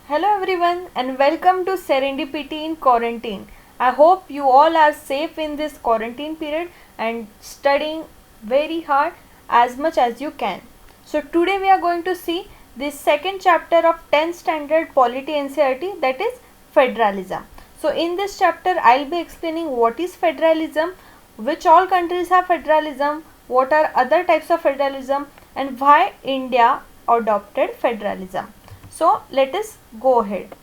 Hello everyone and welcome to Serendipity in Quarantine. I hope you all are safe in this quarantine period and studying very hard as much as you can. So today we are going to see the second chapter of 10th standard polity NCERT, that is federalism. So in this chapter I'll be explaining what is federalism, which all countries have federalism, what are other types of federalism, and why India adopted federalism. So let us go ahead.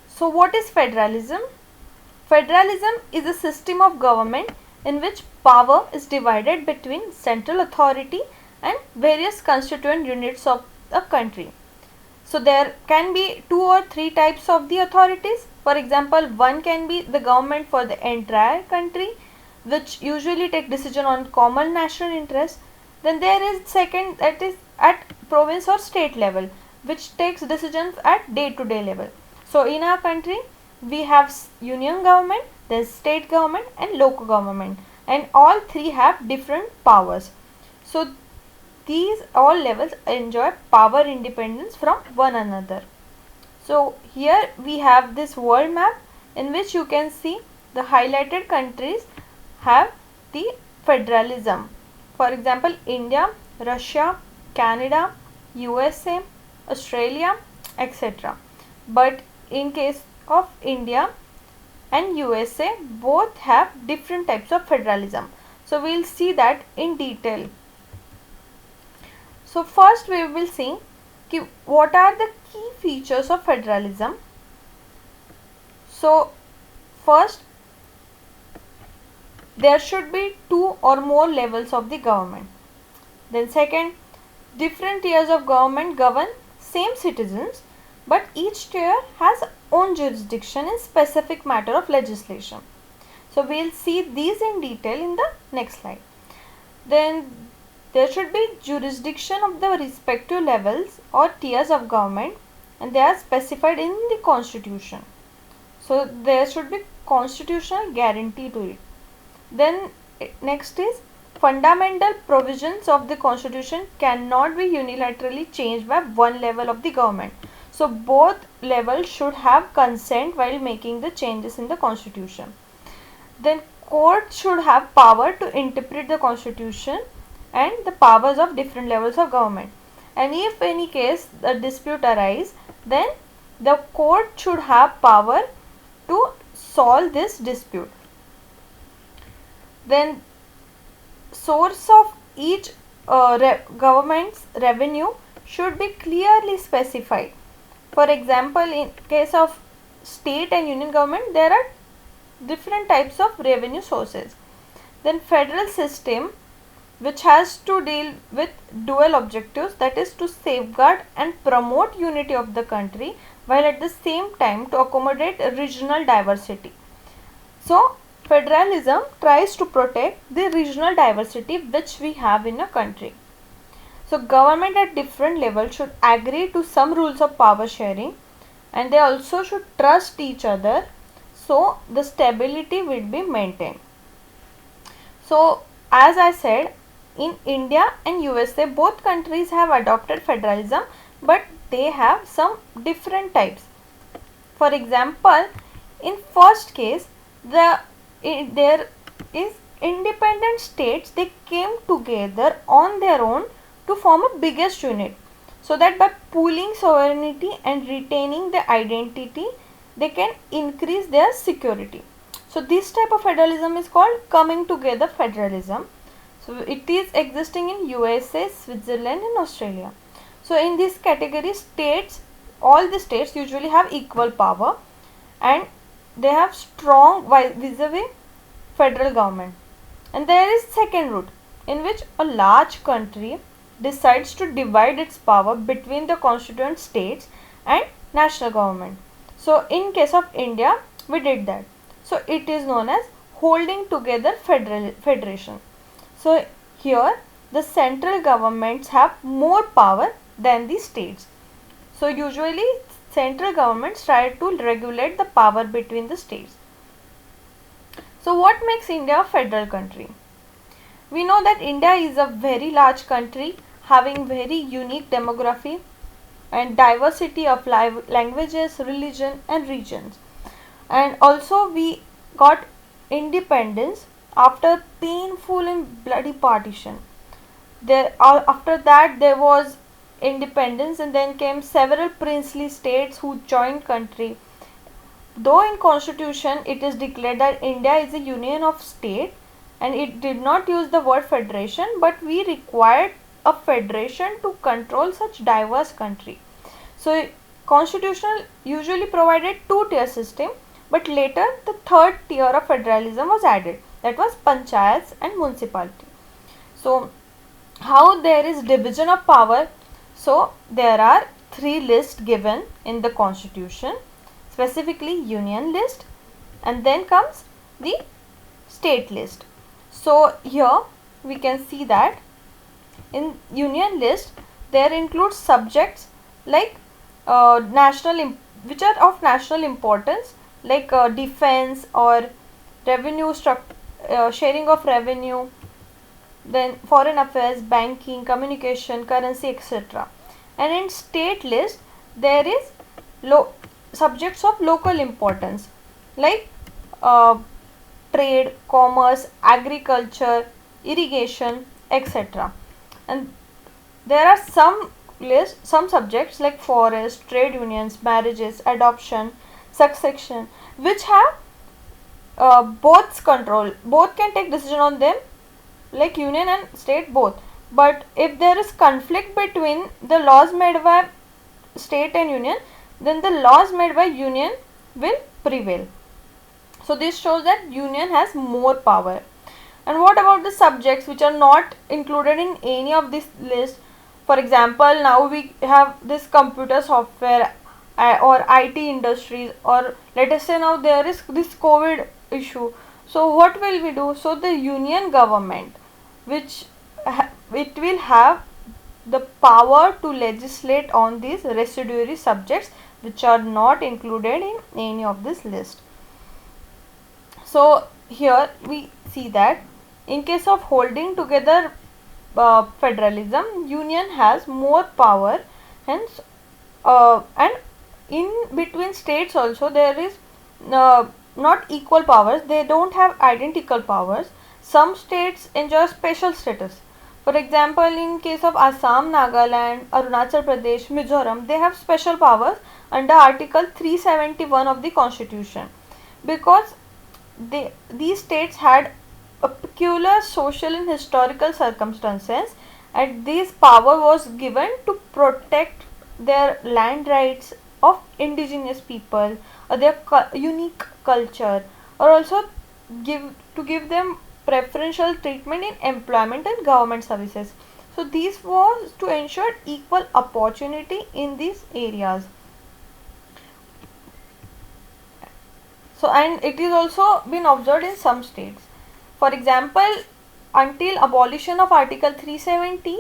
So what is federalism? Federalism is a system of government in which power is divided between central authority and various constituent units of a country. So there can be two or three types of the authorities. For example, one can be the government for the entire country, which usually take decision on common national interest. Then there is second, that is at province or state level, which takes decisions at day to day level. So in our country we have union government, there's state government and local government, and all three have different powers. So these all levels enjoy power independence from one another. So here we have this world map in which you can see the highlighted countries have the federalism. For example, India, Russia, Canada, USA, Australia, etc. But in case of India and USA, both have different types of federalism. So we will see that in detail. So first we will see what are the key features of federalism. So first, there should be two or more levels of the government. Then second, different tiers of government govern same citizens, but each tier has own jurisdiction in specific matter of legislation. So we will see these in detail in the next slide. Then there should be jurisdiction of the respective levels or tiers of government, and they are specified in the constitution. So there should be constitutional guarantee to it. Then next is fundamental provisions of the constitution cannot be unilaterally changed by one level of the government. So both levels should have consent while making the changes in the constitution. Then courts should have power to interpret the constitution and the powers of different levels of government. And if any case a dispute arise, then the court should have power to solve this dispute. Then source of each government's revenue should be clearly specified. For example, in case of state and union government, there are different types of revenue sources. Then federal system, which has to deal with dual objectives, that is to safeguard and promote unity of the country while at the same time to accommodate regional diversity. So federalism tries to protect the regional diversity which we have in a country. So government at different levels should agree to some rules of power sharing, and they also should trust each other, so the stability will be maintained. So as I said, in India and USA, both countries have adopted federalism, but they have some different types. For example, in first case, there is independent states, they came together on their own to form a biggest unit, so that by pooling sovereignty and retaining their identity, they can increase their security. So this type of federalism is called coming together federalism. So it is existing in USA, Switzerland and Australia. So in this category, states, all the states usually have equal power and they have strong vis-a-vis federal government. And there is second route, in which a large country decides to divide its power between the constituent states and national government. So in case of India, we did that. So it is known as holding together federation. So here the central governments have more power than the states. So usually central governments try to regulate the power between the states. So what makes India a federal country? We know that India is a very large country having very unique demography, and diversity of languages, religion and regions. And also we got independence after painful and bloody partition. After that there was independence, and then came several princely states who joined country. Though in constitution it is declared that India is a union of state and it did not use the word federation, but we required a federation to control such diverse country. So constitutional usually provided two-tier system, but later the third tier of federalism was added, that was panchayats and municipality. So how there is division of power? So there are three lists given in the constitution, specifically union list, and then comes the state list. So here we can see that in union list there includes subjects like which are of national importance, like defense or sharing of revenue, then foreign affairs, banking, communication, currency, etc. And in state list there is subjects of local importance, like uh, trade, commerce, agriculture, irrigation, etc. And there are some subjects like forest, trade unions, marriages, adoption, succession, which have both can take decision on them, like union and state both. But if there is conflict between the laws made by state and union, then the laws made by union will prevail. So this shows that union has more power. And what about the subjects which are not included in any of this list? For example, now we have this computer software or IT industries, or let us say now there is this COVID issue. So what will we do? So the union government, which it will have the power to legislate on these residuary subjects which are not included in any of this list. So here we see that in case of holding together federalism, union has more power, hence and in between states also there is not equal powers, they don't have identical powers. Some states enjoy special status. For example, in case of Assam, Nagaland, Arunachal Pradesh, Mizoram, they have special powers under Article 371 of the Constitution, because these states had a peculiar social and historical circumstances, and this power was given to protect their land rights of indigenous people or their unique culture, or also give them preferential treatment in employment and government services. So this was to ensure equal opportunity in these areas. So and it is also been observed in some states. For example, until abolition of Article 370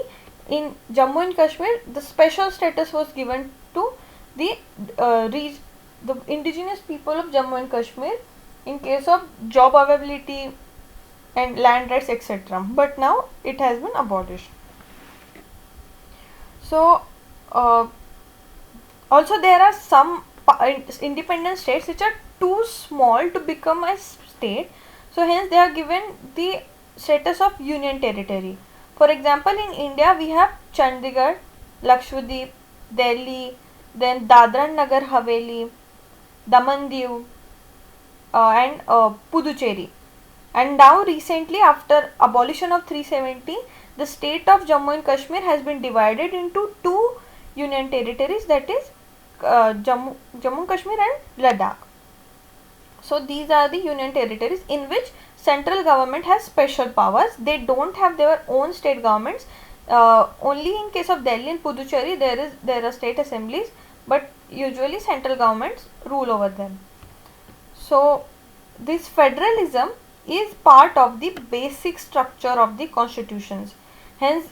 in Jammu and Kashmir, the special status was given to the the indigenous people of Jammu and Kashmir in case of job availability and land rights, etc. But now it has been abolished. So also there are some independent states which are too small to become a state, so hence they are given the status of union territory. For example, in India we have Chandigarh, Lakshadweep, Delhi, then Dadra and Nagar Haveli, Daman Diu, and Puducherry. And now recently, after abolition of 370, the state of Jammu and Kashmir has been divided into two union territories, that is Jammu and Kashmir and Ladakh. So these are the union territories in which central government has special powers. They don't have their own state governments. Only in case of Delhi and Puducherry there are state assemblies, but usually central governments rule over them. So this federalism is part of the basic structure of the constitutions. Hence,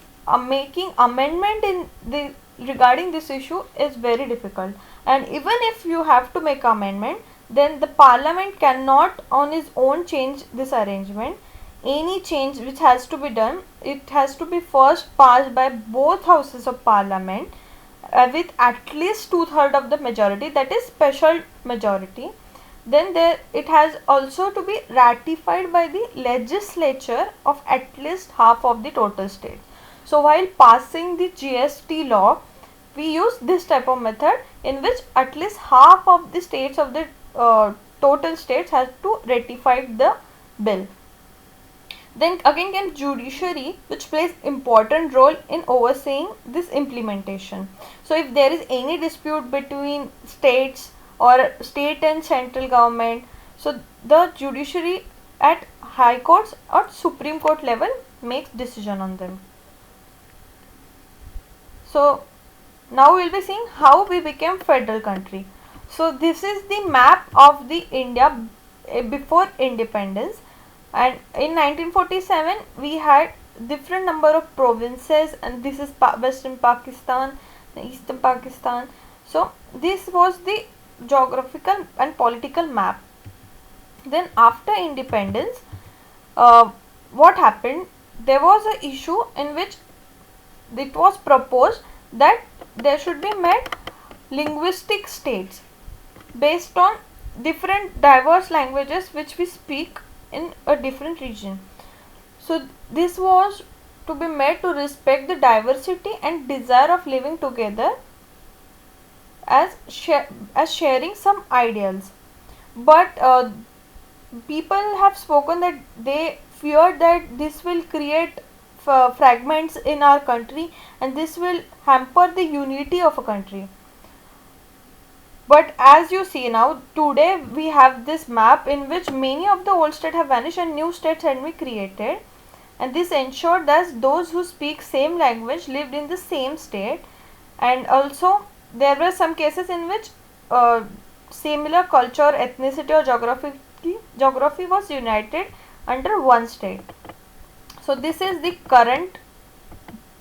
making amendment in the regarding this issue is very difficult. And even if you have to make amendment, then the parliament cannot on its own change this arrangement. Any change which has to be done, it has to be first passed by both houses of parliament, with at least two-thirds of the majority, that is special majority. Then there it has also to be ratified by the legislature of at least half of the total state. So while passing the GST law, we use this type of method in which at least half of the states of the total states has to ratify the bill. Then again came judiciary, which plays important role in overseeing this implementation. So if there is any dispute between states or state and central government, so the judiciary at high courts or supreme court level makes decision on them. So now we will be seeing how we became federal country. So this is the map of the India before independence, and in 1947 we had different number of provinces, and this is Western Pakistan, Eastern Pakistan. So this was the geographical and political map. Then after independence, what happened, there was an issue in which it was proposed that there should be made linguistic states based on different diverse languages which we speak in a different region. So this was to be made to respect the diversity and desire of living together as sharing some ideals. But people have spoken that they fear that this will create fragments in our country, and this will hamper the unity of a country. But as you see now, today we have this map in which many of the old states have vanished and new states had been created, and this ensured that those who speak same language lived in the same state. And also there were some cases in which similar culture, ethnicity or geography was united under one state. So this is the current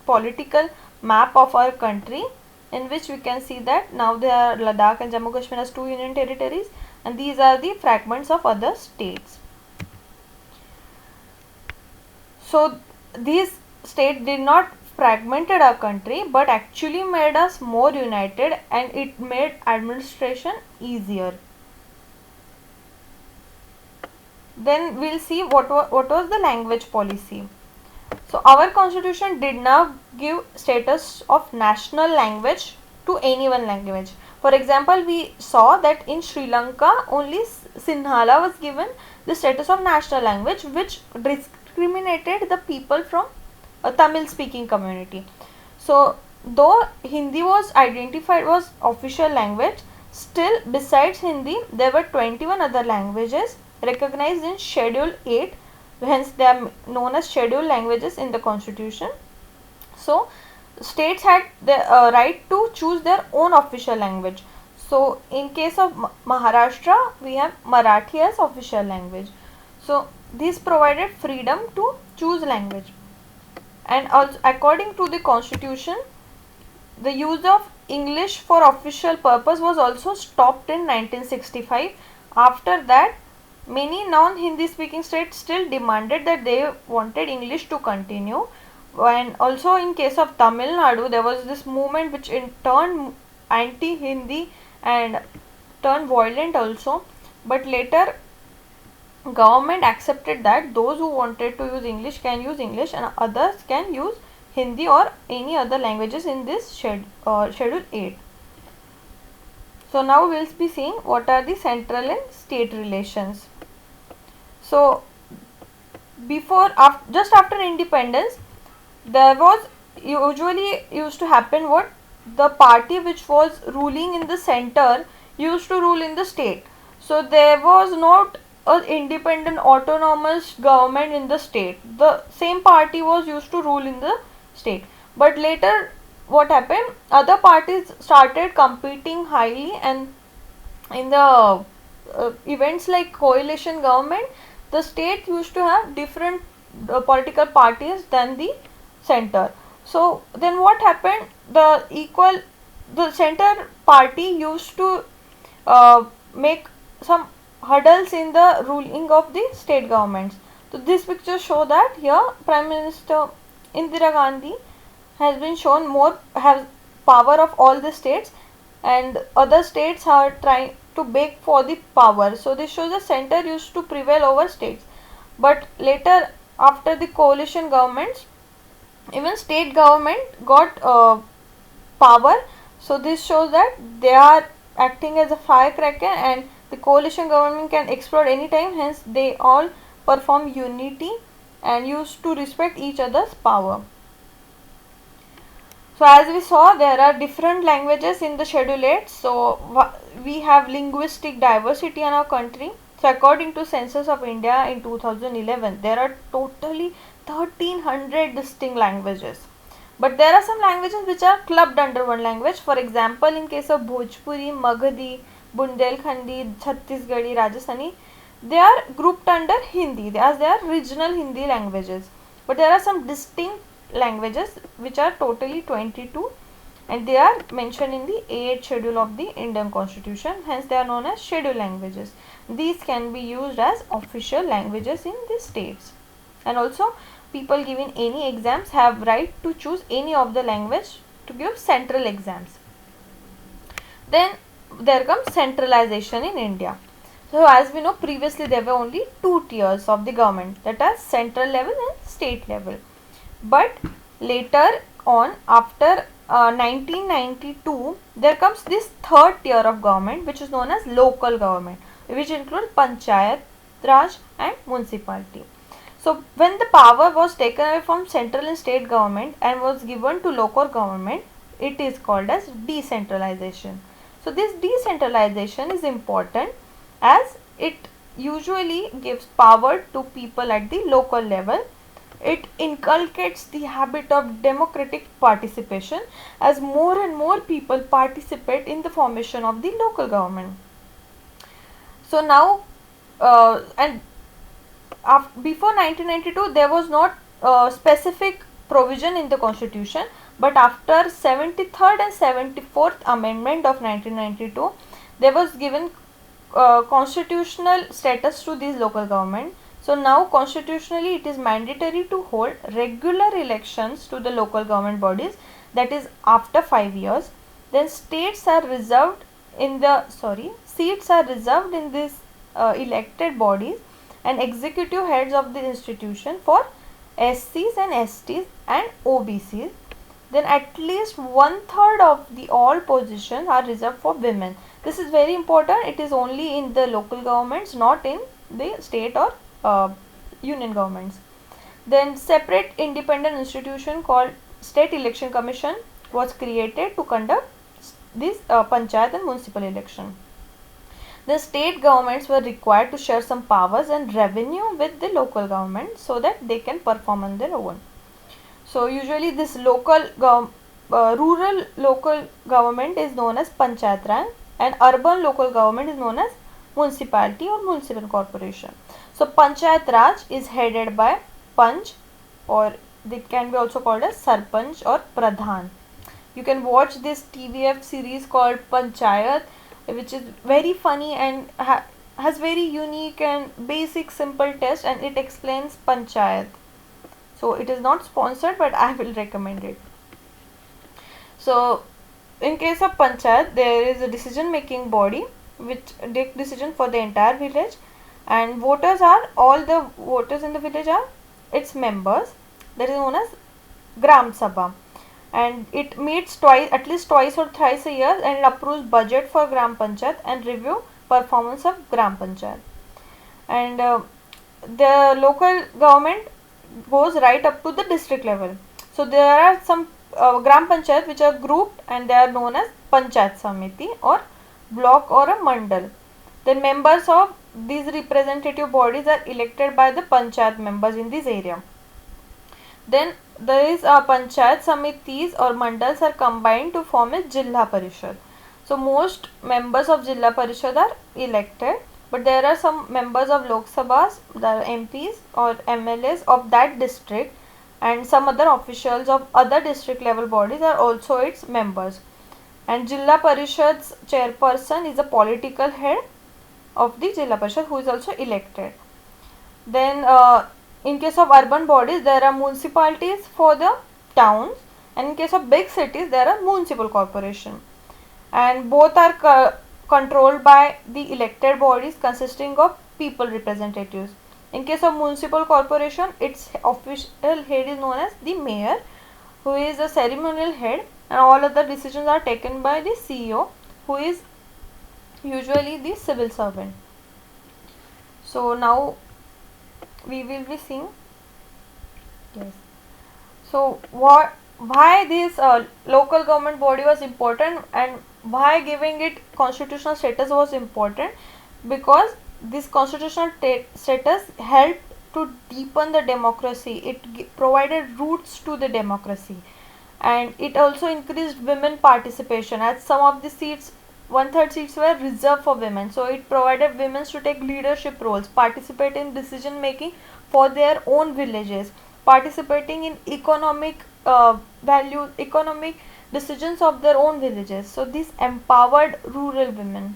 political map of our country, in which we can see that now there are Ladakh and Jammu Kashmir as two union territories, and these are the fragments of other states. So these states did not fragmented our country, but actually made us more united, and it made administration easier. Then we'll see what was the language policy. So our constitution did not give status of national language to any one language. For example, we saw that in Sri Lanka only Sinhala was given the status of national language, which discriminated the people from a Tamil speaking community. So though Hindi was identified was official language, still besides Hindi there were 21 other languages recognized in Schedule 8, hence they are known as scheduled languages in the constitution. So states had the right to choose their own official language. So in case of Maharashtra, we have Marathi as official language. So this provided freedom to choose language. And also according to the constitution, the use of English for official purpose was also stopped in 1965. After that, many non-Hindi speaking states still demanded that they wanted English to continue. And also in case of Tamil Nadu, there was this movement which in turned anti-Hindi and turned violent also. But later government accepted that those who wanted to use English can use English and others can use Hindi or any other languages in this Schedule 8. So now we will be seeing what are the central and state relations. So just after independence, there was usually used to happen what the party which was ruling in the center used to rule in the state. So there was not an independent autonomous government in the state. The same party was used to rule in the state. But later what happened, other parties started competing highly, and in the events like coalition government, the state used to have different political parties than the center. So then what happened, the center party used to make some hurdles in the ruling of the state governments. So this picture show that here Prime Minister Indira Gandhi has been shown more, has power of all the states, and other states are trying to beg for the power. So this shows the center used to prevail over states. But later, after the coalition governments, even state government got power. So this shows that they are acting as a firecracker, and the coalition government can explode anytime. Hence, they all perform unity and used to respect each other's power. So as we saw, there are different languages in the Schedule 8. So we have linguistic diversity in our country. So according to Census of India in 2011, there are totally 1300 distinct languages. But there are some languages which are clubbed under one language. For example, in case of Bhojpuri, Magadhi, Bundelkhandi, Chhattisgarhi, Rajasthani, they are grouped under Hindi as they are regional Hindi languages. But there are some distinct languages which are totally 22, and they are mentioned in the 8th schedule of the Indian Constitution. Hence they are known as scheduled languages. These can be used as official languages in the states. And also, people giving any exams have right to choose any of the language to give central exams. Then there comes centralization in India. So as we know, previously there were only two tiers of the government, that is central level and state level. But later on, after 1992, there comes this third tier of government, which is known as local government, which includes Panchayat Raj and municipality. So when the power was taken away from central and state government and was given to local government, it is called as decentralization. So this decentralization is important as it usually gives power to people at the local level. It inculcates the habit of democratic participation as more and more people participate in the formation of the local government. So now before 1992 there was not specific provision in the constitution, but after 73rd and 74th amendment of 1992 there was given constitutional status to these local government. So now constitutionally it is mandatory to hold regular elections to the local government bodies, that is after 5 years. Then seats are reserved in these elected bodies and executive heads of the institution for SCs and STs and OBCs. Then at least 1/3 of the all positions are reserved for women. This is very important. It is only in the local governments, not in the state or union governments. Then separate independent institution called State Election Commission was created to conduct this panchayat and municipal election. The state governments were required to share some powers and revenue with the local government so that they can perform on their own. So usually this rural local government is known as Panchayat Raj, and urban local government is known as municipality or municipal corporation. So Panchayat Raj is headed by Panch, or it can be also called as Sarpanch or Pradhan. You can watch this TVF series called Panchayat, which is very funny and has very unique and basic simple test, and it explains Panchayat. So it is not sponsored, but I will recommend it. So in case of Panchayat, there is a decision making body which take decision for the entire village, and all the voters in the village are its members. That is known as Gram Sabha, and it meets at least twice or thrice a year, and it approves budget for Gram Panchayat and review performance of Gram Panchayat. And the local government goes right up to the district level. So there are some Gram Panchayat which are grouped, and they are known as Panchayat Samiti or block or a mandal. The members of these representative bodies are elected by the Panchayat members in this area. Then there is Panchayat Samitis or mandals are combined to form a Jilla Parishad. So most members of Jilla Parishad are elected, but there are some members of Lok Sabhas, the MPs or MLAs of that district, and some other officials of other district level bodies are also its members. And Jilla Parishad's chairperson is a political head of the Jilla Parishad who is also elected. Then in case of urban bodies, there are municipalities for the towns, and in case of big cities there are municipal corporation, and both are controlled by the elected bodies consisting of people representatives. In case of municipal corporation, its official head is known as the mayor, who is a ceremonial head, and all other decisions are taken by the CEO, who is usually the civil servant. So now we will be seeing, yes, so what, why this local government body was important and why giving it constitutional status was important, because this constitutional status helped to deepen the democracy. It provided roots to the democracy, and it also increased women participation, as some of the seats, one third seats were reserved for women, so it provided women to take leadership roles, participate in decision making for their own villages, participating in economic decisions of their own villages. So this empowered rural women.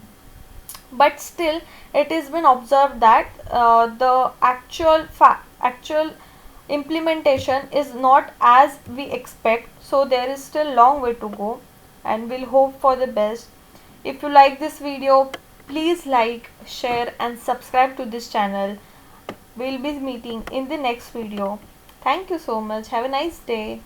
But still it has been observed that the actual implementation is not as we expect, so there is still long way to go, and we'll hope for the best. If you like this video, please like, share and subscribe to this channel. We'll be meeting in the next video. Thank you so much. Have a nice day.